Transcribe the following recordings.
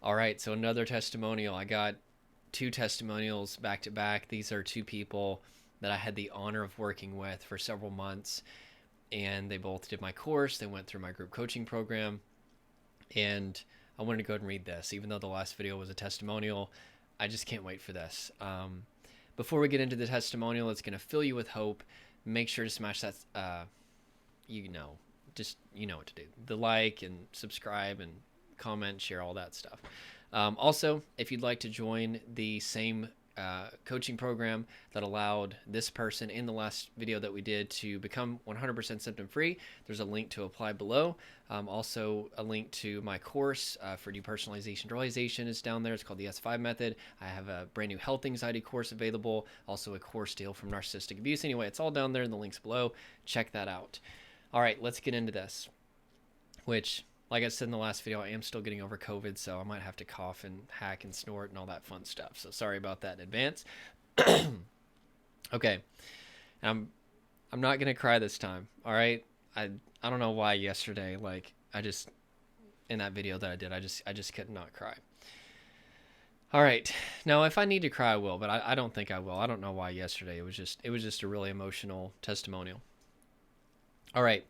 All right, so another testimonial. I got two testimonials back to back. These are two people that I had the honor of working with for several months, and they both did my course. They went through my group coaching program, and I wanted to go ahead and read this. Even though the last video was a testimonial, I just can't wait for this. Before we get into the testimonial, it's going to fill you with hope. Make sure to smash that, you know, just you know what to do. The like and subscribe and comment, share, all that stuff. Also, if you'd like to join the same coaching program that allowed this person in the last video that we did to become 100% symptom free, there's a link to apply below. Also, a link to my course for depersonalization-derealization is down there. It's called the S5 method. I have a brand new health anxiety course available, also a course to heal from narcissistic abuse. Anyway, it's all down there in the links below. Check that out. All right, let's get into this, which, like I said in the last video, I am still getting over COVID, so I might have to cough and hack and snort and all that fun stuff. So sorry about that in advance. Okay, I'm not gonna cry this time. All right, I don't know why yesterday, like I just in that video that I did, I just could not cry. All right, now if I need to cry, I will, but I don't think I will. I don't know why yesterday. It was just a really emotional testimonial. All right.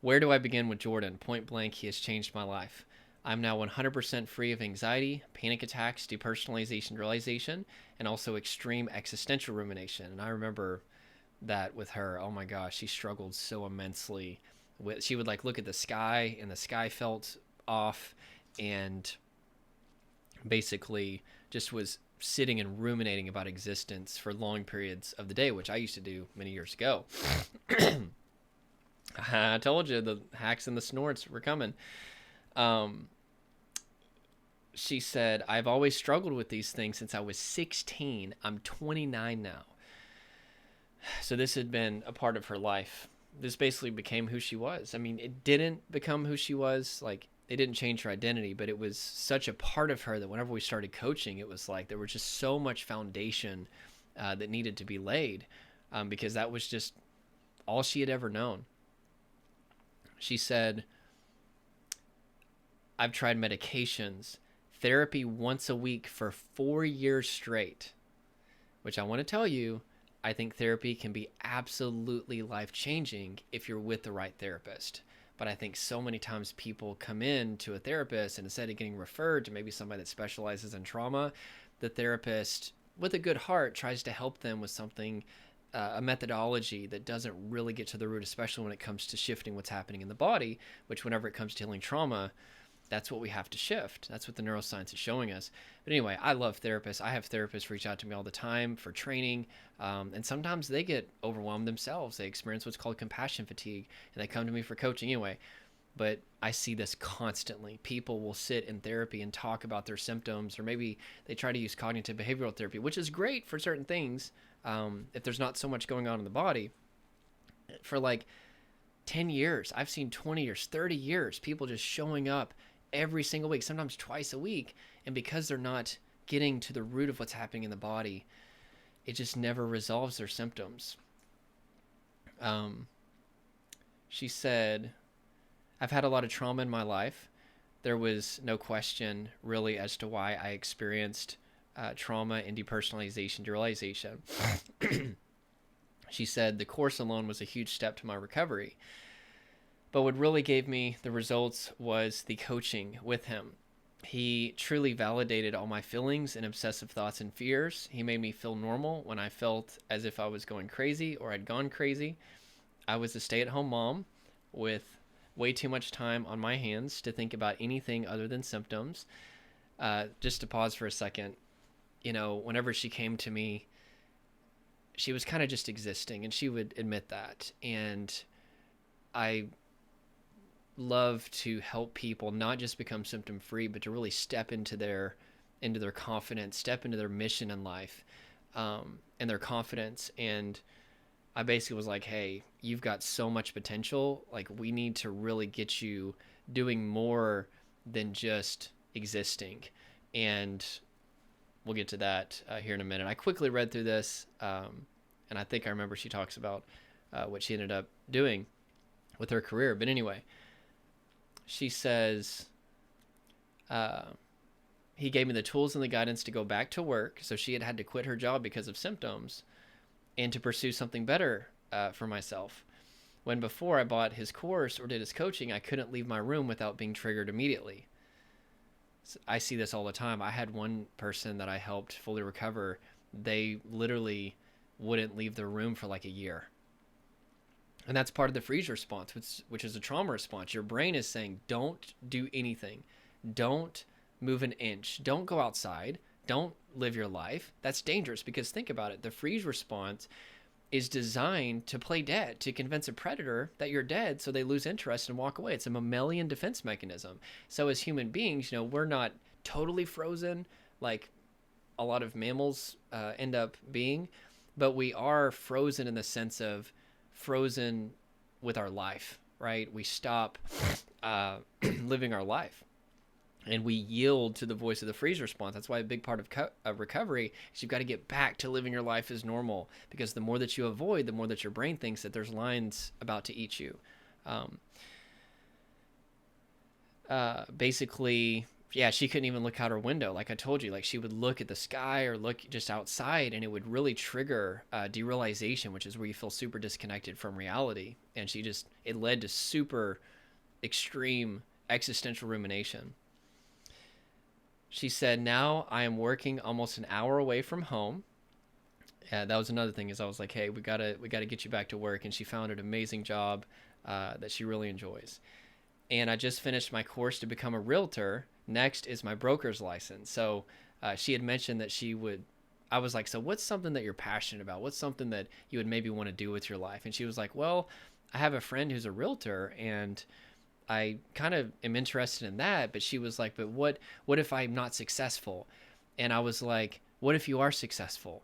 Where do I begin with Jordan? Point blank, he has changed my life. I'm now 100% free of anxiety, panic attacks, depersonalization-derealization, and also extreme existential rumination. And I remember that with her. Oh my gosh, she struggled so immensely. She would like look at the sky, and the sky felt off, and basically just was sitting and ruminating about existence for long periods of the day, which I used to do many years ago. I told you the hacks and the snorts were coming. She said, I've always struggled with these things since I was 16. I'm 29 now. So this had been a part of her life. This basically became who she was. I mean, it didn't become who she was. Like, it didn't change her identity, but it was such a part of her that whenever we started coaching, it was like there was just so much foundation that needed to be laid because that was just all she had ever known. She said, I've tried medications, therapy once a week for 4 years straight, which I want to tell you, I think therapy can be absolutely life-changing if you're with the right therapist. But I think so many times people come in to a therapist and instead of getting referred to maybe somebody that specializes in trauma, the therapist with a good heart tries to help them with something a methodology that doesn't really get to the root, especially when it comes to shifting what's happening in the body, which whenever it comes to healing trauma, that's what we have to shift. That's what the neuroscience is showing us. But anyway, I love therapists. I have therapists reach out to me all the time for training, and sometimes they get overwhelmed themselves. They experience what's called compassion fatigue, and they come to me for coaching anyway. But I see this constantly. People will sit in therapy and talk about their symptoms, or maybe they try to use cognitive behavioral therapy, which is great for certain things if there's not so much going on in the body. For like 10 years, I've seen 20 years, 30 years, people just showing up every single week, sometimes twice a week. And because they're not getting to the root of what's happening in the body, it just never resolves their symptoms. She said, I've had a lot of trauma in my life. There was no question really as to why I experienced trauma and depersonalization-derealization. She said the course alone was a huge step to my recovery. But what really gave me the results was the coaching with him. He truly validated all my feelings and obsessive thoughts and fears. He made me feel normal when I felt as if I was going crazy or I'd gone crazy. I was a stay-at-home mom with way too much time on my hands to think about anything other than symptoms. Just to pause for a second, you know, whenever she came to me, she was kind of just existing, and she would admit that. And I love to help people not just become symptom free, but to really step into their confidence, step into their mission in life, and their confidence. And I basically was like, hey, you've got so much potential. Like, we need to really get you doing more than just existing. And we'll get to that here in a minute. I quickly read through this, and I think I remember she talks about what she ended up doing with her career. But anyway, she says, he gave me the tools and the guidance to go back to work. So she had to quit her job because of symptoms and to pursue something better for myself. When before I bought his course or did his coaching, I couldn't leave my room without being triggered immediately. So I see this all the time. I had one person that I helped fully recover. They literally wouldn't leave their room for like a year. And that's part of the freeze response, which is a trauma response. Your brain is saying, don't do anything. Don't move an inch. Don't go outside. Don't live your life. That's dangerous, because think about it. The freeze response is designed to play dead, to convince a predator that you're dead so they lose interest and walk away. It's a mammalian defense mechanism. So as human beings, we're not totally frozen like a lot of mammals end up being, but we are frozen in the sense of frozen with our life, right? We stop living our life and we yield to the voice of the freeze response. That's why a big part of recovery is you've got to get back to living your life as normal, because the more that you avoid, the more that your brain thinks that there's lions about to eat you. Basically, yeah, she couldn't even look out her window. Like I told you, like she would look at the sky or look just outside, and it would really trigger derealization, which is where you feel super disconnected from reality. And it led to super extreme existential rumination. She said, now I am working almost an hour away from home. That was another thing, is I was like, hey, we gotta get you back to work. And she found an amazing job that she really enjoys. And I just finished my course to become a realtor. Next is my broker's license. So she had mentioned that I was like, so what's something that you're passionate about? What's something that you would maybe want to do with your life? And she was like, well, I have a friend who's a realtor, and I kind of am interested in that. But she was like, but what if I'm not successful? And I was like, what if you are successful?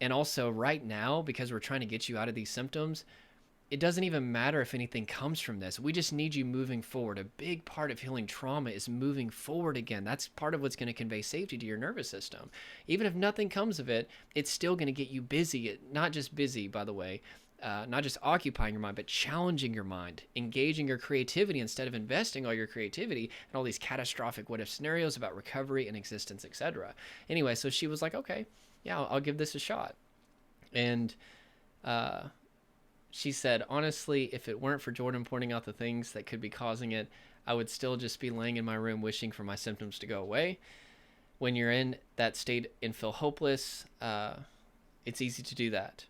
And also right now, because we're trying to get you out of these symptoms, it doesn't even matter if anything comes from this. We just need you moving forward. A big part of healing trauma is moving forward again. That's part of what's going to convey safety to your nervous system. Even if nothing comes of it, it's still going to get you busy. Not just busy, by the way, not just occupying your mind, but challenging your mind, engaging your creativity instead of investing all your creativity in all these catastrophic what-if scenarios about recovery and existence, etc. Anyway, so she was like, okay, yeah, I'll give this a shot. And she said, honestly, if it weren't for Jordan pointing out the things that could be causing it, I would still just be laying in my room wishing for my symptoms to go away. When you're in that state and feel hopeless, it's easy to do that.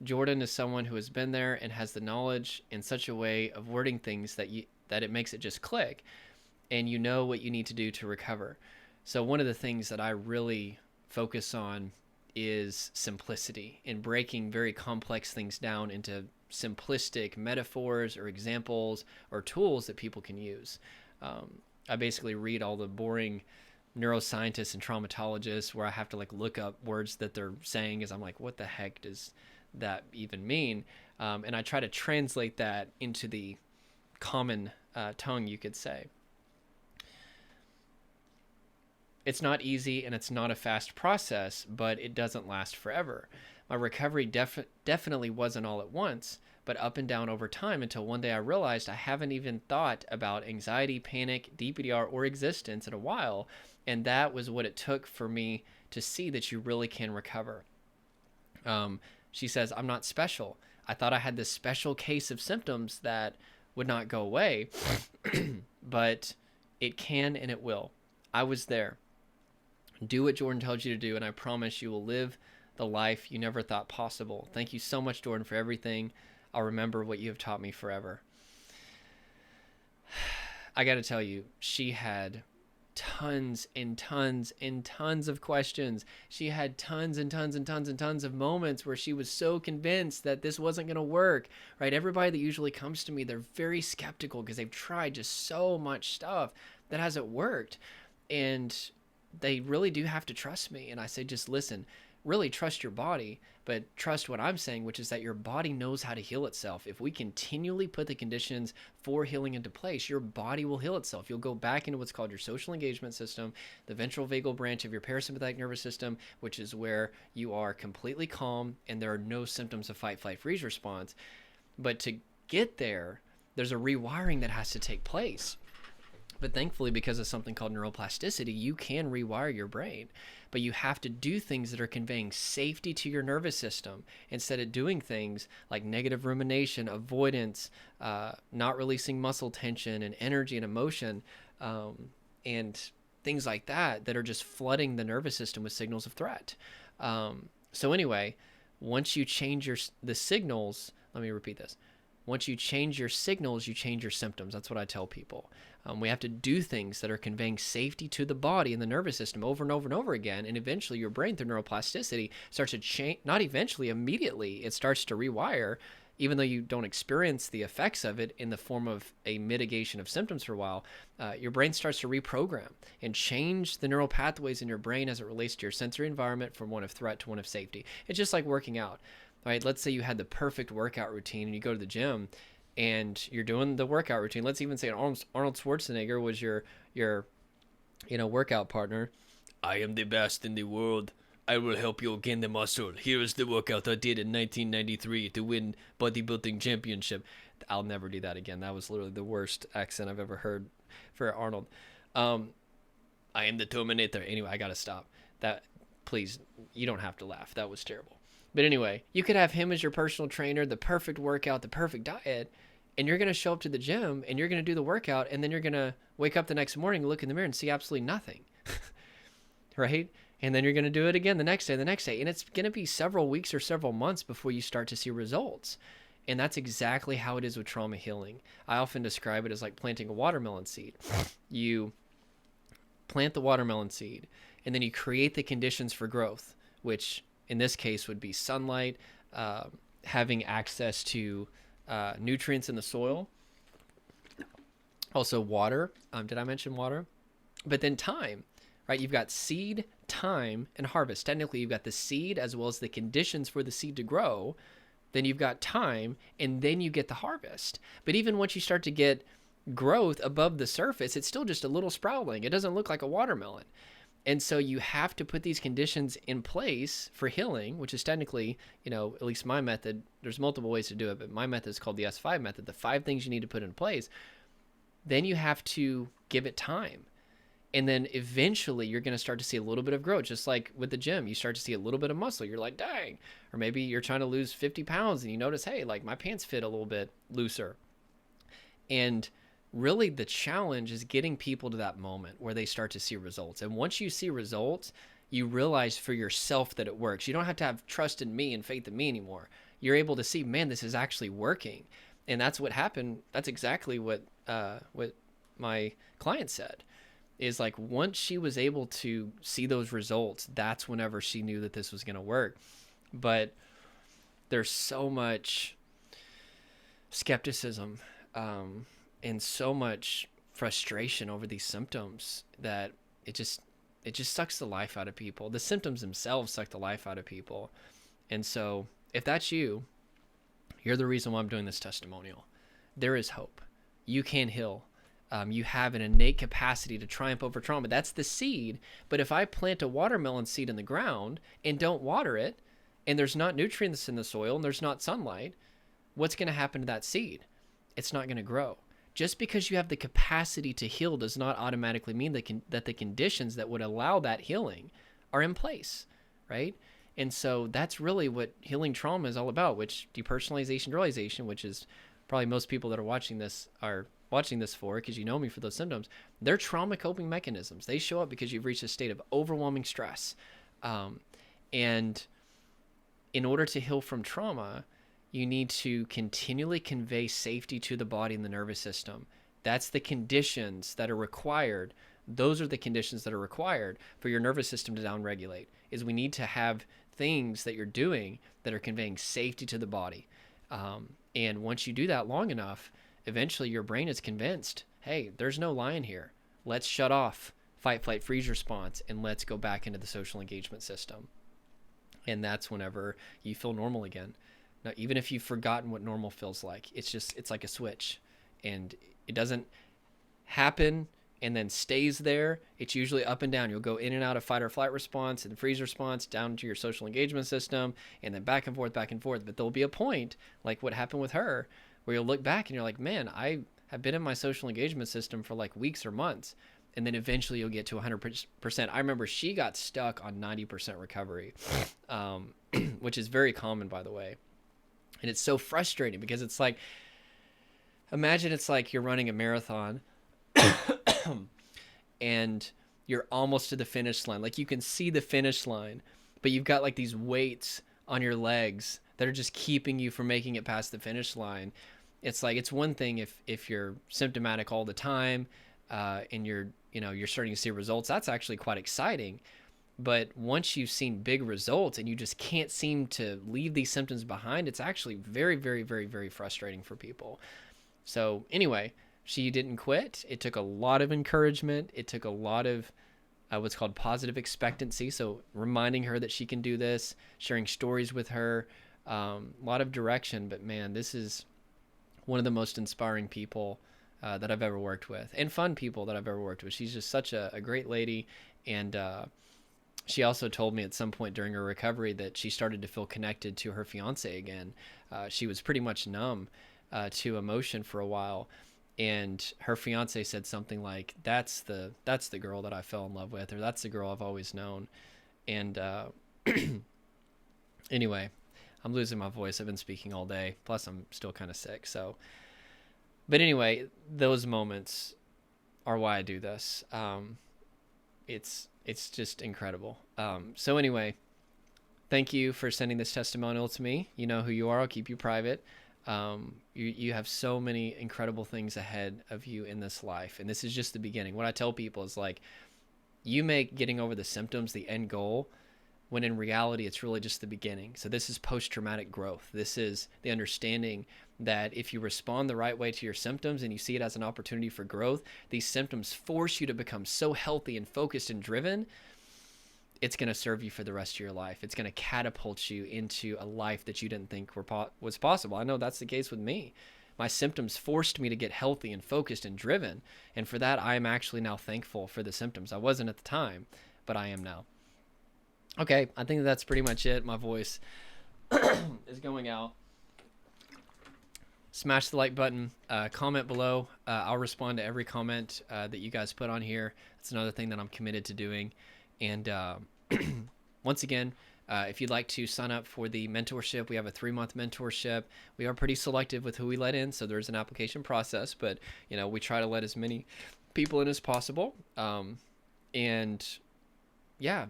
Jordan is someone who has been there and has the knowledge in such a way of wording things that it makes it just click, and you know what you need to do to recover. So one of the things that I really focus on is simplicity, and breaking very complex things down into simplistic metaphors or examples or tools that people can use. I basically read all the boring neuroscientists and traumatologists where I have to like look up words that they're saying, as I'm like, what the heck does that even mean? And I try to translate that into the common tongue, you could say. It's not easy and it's not a fast process, but it doesn't last forever. My recovery definitely wasn't all at once, but up and down over time, until one day I realized I haven't even thought about anxiety, panic, DPDR, or existence in a while. And that was what it took for me to see that you really can recover. She says, I'm not special. I thought I had this special case of symptoms that would not go away, but it can and it will. I was there. Do what Jordan tells you to do, and I promise you will live the life you never thought possible. Thank you so much, Jordan, for everything. I'll remember what you have taught me forever. I got to tell you, she had tons and tons and tons of questions. She had tons and tons and tons and tons of moments where she was so convinced that this wasn't going to work, right? Everybody that usually comes to me, they're very skeptical because they've tried just so much stuff that hasn't worked. And they really do have to trust me. And I say, just listen, really trust your body, but trust what I'm saying, which is that your body knows how to heal itself. If we continually put the conditions for healing into place, your body will heal itself. You'll go back into what's called your social engagement system, the ventral vagal branch of your parasympathetic nervous system, which is where you are completely calm and there are no symptoms of fight, flight, freeze response. But to get there, there's a rewiring that has to take place. But thankfully, because of something called neuroplasticity, you can rewire your brain. But you have to do things that are conveying safety to your nervous system instead of doing things like negative rumination, avoidance, not releasing muscle tension and energy and emotion, and things like that that are just flooding the nervous system with signals of threat. So anyway, once you change the signals, let me repeat this. Once you change your signals, you change your symptoms. That's what I tell people. We have to do things that are conveying safety to the body and the nervous system over and over and over again. And eventually your brain, through neuroplasticity, starts to change. Not eventually, immediately, it starts to rewire, even though you don't experience the effects of it in the form of a mitigation of symptoms for a while. Your brain starts to reprogram and change the neural pathways in your brain as it relates to your sensory environment from one of threat to one of safety. It's just like working out. Right? Let's say you had the perfect workout routine and you go to the gym and you're doing the workout routine. Let's even say Arnold Schwarzenegger was your workout partner. I am the best in the world. I will help you gain the muscle. Here is the workout I did in 1993 to win bodybuilding championship. I'll never do that again. That was literally the worst accent I've ever heard for Arnold. I am the Terminator. Anyway, I gotta stop. That, please, you don't have to laugh. That was terrible. But anyway, you could have him as your personal trainer, the perfect workout, the perfect diet, and you're going to show up to the gym and you're going to do the workout, and then you're going to wake up the next morning, look in the mirror, and see absolutely nothing. Right? And then you're going to do it again the next day, and it's going to be several weeks or several months before you start to see results. And that's exactly how it is with trauma healing. I often describe it as like planting a watermelon seed. You plant the watermelon seed, and then you create the conditions for growth, which in this case would be sunlight, having access to nutrients in the soil, also water. Did I mention water? But then time, right? You've got seed, time, and harvest. Technically, you've got the seed as well as the conditions for the seed to grow. Then you've got time, and then you get the harvest. But even once you start to get growth above the surface, it's still just a little sprouting. It doesn't look like a watermelon. And so you have to put these conditions in place for healing, which is technically, at least my method. There's multiple ways to do it, but my method is called the S5 method, the 5 things you need to put in place. Then you have to give it time. And then eventually you're going to start to see a little bit of growth, just like with the gym. You start to see a little bit of muscle. You're like, dang. Or maybe you're trying to lose 50 pounds and you notice, hey, like my pants fit a little bit looser. And really the challenge is getting people to that moment where they start to see results. And once you see results, you realize for yourself that it works. You don't have to have trust in me and faith in me anymore. You're able to see, man, this is actually working. And that's what happened. That's exactly what my client said, is like once she was able to see those results, that's whenever she knew that this was going to work. But there's so much skepticism, and so much frustration over these symptoms that it just sucks the life out of people. The symptoms themselves suck the life out of people. And so if that's you're the reason why I'm doing this testimonial. There is hope. You can heal. You have an innate capacity to triumph over trauma. That's the seed. But if I plant a watermelon seed in the ground and don't water it, and there's not nutrients in the soil and there's not sunlight, what's going to happen to that seed? It's not going to grow. Just because you have the capacity to heal does not automatically mean that the conditions that would allow that healing are in place, right? And so that's really what healing trauma is all about, which depersonalization-derealization, which is probably most people that are watching this for, because you know me for those symptoms. They're trauma coping mechanisms. They show up because you've reached a state of overwhelming stress. And in order to heal from trauma, you need to continually convey safety to the body and the nervous system. That's the conditions that are required. Those are the conditions that are required for your nervous system to downregulate, is we need to have things that you're doing that are conveying safety to the body. And once you do that long enough, eventually your brain is convinced, hey, there's no lion here. Let's shut off fight, flight, freeze response, and let's go back into the social engagement system. And that's whenever you feel normal again. Now, even if you've forgotten what normal feels like, it's like a switch, and it doesn't happen and then stays there. It's usually up and down. You'll go in and out of fight or flight response and freeze response down to your social engagement system, and then back and forth. But there'll be a point, like what happened with her, where you'll look back and you're like, man, I have been in my social engagement system for like weeks or months. And then eventually you'll get to 100%. I remember she got stuck on 90% recovery, which is very common, by the way. And it's so frustrating because it's like, imagine it's like you're running a marathon and you're almost to the finish line. Like you can see the finish line, but you've got like these weights on your legs that are just keeping you from making it past the finish line. It's like, it's one thing if you're symptomatic all the time, and you're starting to see results, that's actually quite exciting. But once you've seen big results and you just can't seem to leave these symptoms behind, it's actually very, very, very, very frustrating for people. So anyway, she didn't quit. It took a lot of encouragement. It took a lot of what's called positive expectancy. So reminding her that she can do this, sharing stories with her, a lot of direction. But man, this is one of the most inspiring people that I've ever worked with, and fun people that I've ever worked with. She's just such a great lady. And she also told me at some point during her recovery that she started to feel connected to her fiance again. She was pretty much numb to emotion for a while. And her fiance said something like, that's the girl that I fell in love with, or that's the girl I've always known. And anyway, I'm losing my voice. I've been speaking all day. Plus I'm still kind of sick. But anyway, those moments are why I do this. It's just incredible. So anyway, thank you for sending this testimonial to me. You know who you are. I'll keep you private. You have so many incredible things ahead of you in this life. And this is just the beginning. What I tell people is like, you make getting over the symptoms the end goal, when in reality, it's really just the beginning. So this is post-traumatic growth. This is the understanding that if you respond the right way to your symptoms and you see it as an opportunity for growth, these symptoms force you to become so healthy and focused and driven, it's going to serve you for the rest of your life. It's going to catapult you into a life that you didn't think was possible. I know that's the case with me. My symptoms forced me to get healthy and focused and driven. And for that, I am actually now thankful for the symptoms. I wasn't at the time, but I am now. Okay, I think that's pretty much it. My voice is going out. Smash the like button, comment below. I'll respond to every comment that you guys put on here. That's another thing that I'm committed to doing. And once again, if you'd like to sign up for the mentorship, we have a 3-month mentorship. We are pretty selective with who we let in, so there's an application process, but we try to let as many people in as possible. And yeah,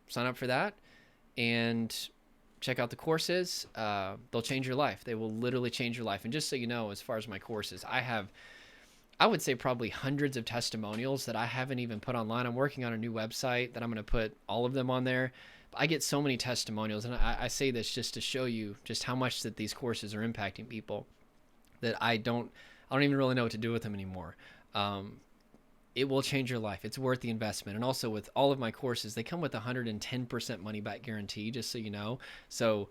sign up for that and check out the courses. They'll change your life. They will literally change your life. And just so you know, as far as my courses, I would say probably hundreds of testimonials that I haven't even put online. I'm working on a new website that I'm going to put all of them on there. I get so many testimonials, and I say this just to show you just how much that these courses are impacting people, that I don't even really know what to do with them anymore. It will change your life. It's worth the investment. And also with all of my courses, they come with 110% money back guarantee, just so you know. So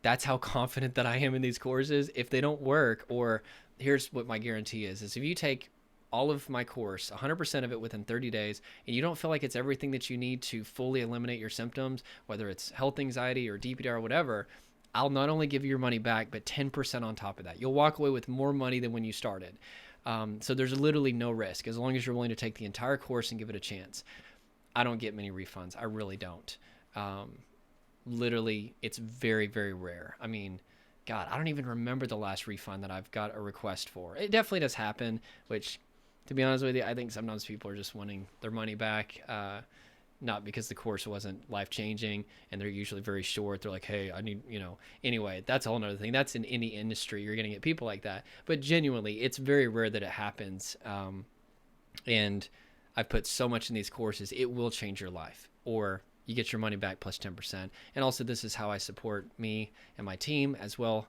that's how confident that I am in these courses. If they don't work, or here's what my guarantee is if you take all of my course, 100% of it within 30 days, and you don't feel like it's everything that you need to fully eliminate your symptoms, whether it's health anxiety or DPDR or whatever, I'll not only give you your money back, but 10% on top of that. You'll walk away with more money than when you started. So there's literally no risk as long as you're willing to take the entire course and give it a chance. I don't get many refunds. I really don't. Literally, it's very, very rare. I mean, God, I don't even remember the last refund that I've got a request for. It definitely does happen, which, to be honest with you, I think sometimes people are just wanting their money back, not because the course wasn't life-changing, and they're usually very short. They're like, hey, I need, anyway, that's a whole nother thing. That's in any industry. You're going to get people like that. But genuinely, it's very rare that it happens. And I've put so much in these courses, it will change your life, or you get your money back plus 10%. And also, this is how I support me and my team as well.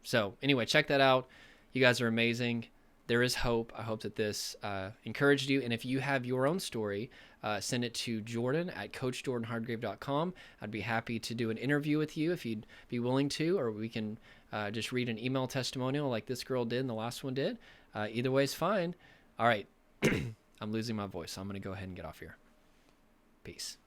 So anyway, check that out. You guys are amazing. There is hope. I hope that this encouraged you. And if you have your own story, send it to jordan@coachjordanhardgrave.com. I'd be happy to do an interview with you if you'd be willing to, or we can just read an email testimonial like this girl did and the last one did. Either way is fine. All right. I'm losing my voice, so I'm going to go ahead and get off here. Peace.